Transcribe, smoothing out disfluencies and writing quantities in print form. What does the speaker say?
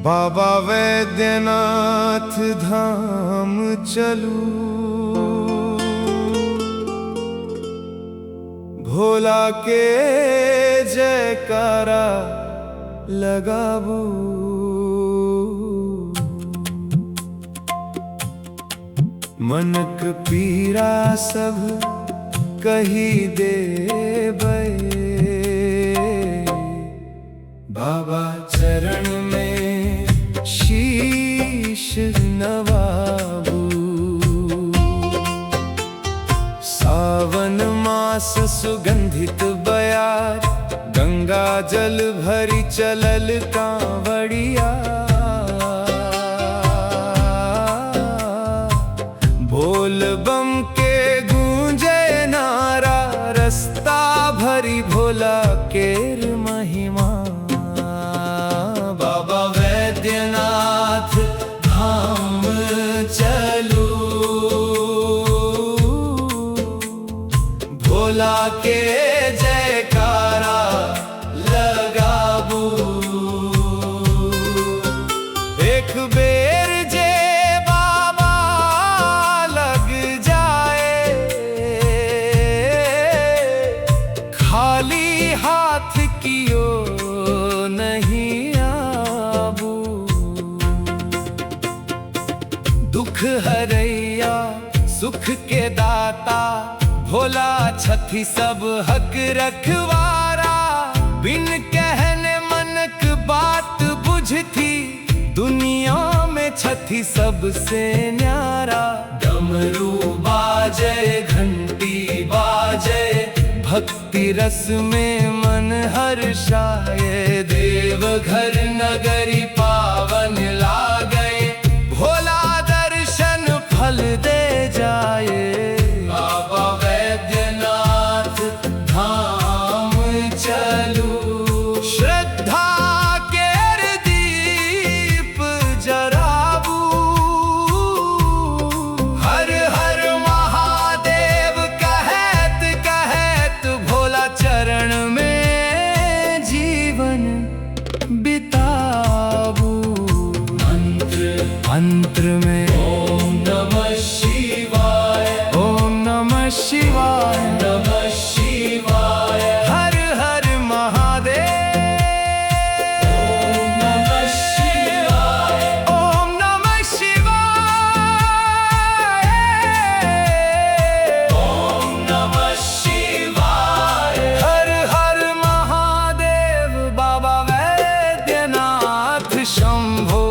बाबा वैद्यनाथ धाम चलू, भोला के जयकारा लगाबू। मनक पीरा सब कही देबै, बाबा चरण में शीश नवाबू। सावन मास सुगंधित बयार, गंगा जल भरी चलल कांवड़िया। बोल बम के गूंजे नारा, रास्ता भरी भोला केर महिमा। बाबा वैद्यनाथ धाम चलू, भोला के जयकारा लगाबू। एक बेर जे बाबा लग जाए, खाली हाथ कियो नहीं आबू। दुख हरैया सुख के दाता, भोला छथी सब हक रखवारा। बिन कहने मनक बात बुझती, दुनिया में छथी सबसे न्यारा। डमरू बाजे घंटी बाजे, भक्ति रस में मन हर्षाए। देवघर नगरी पावन लागे, भोला दर्शन फल दे जाए। बाबा वैद्यनाथ धाम चलू, श्रद्धा केर दीप जराबू। हर हर महादेव कहत कहत, भोला चरण में जीवन बिताबू। मंत्र में ओम नमः शिवाय, ओम नमः शिवाय, नमः शिवाय। हर हर महादेव, ओम नमः शिवाय, ओम नमः शिवाय, ओम नमः शिवाय। हर हर महादेव, बाबा वैद्यनाथ शंभो।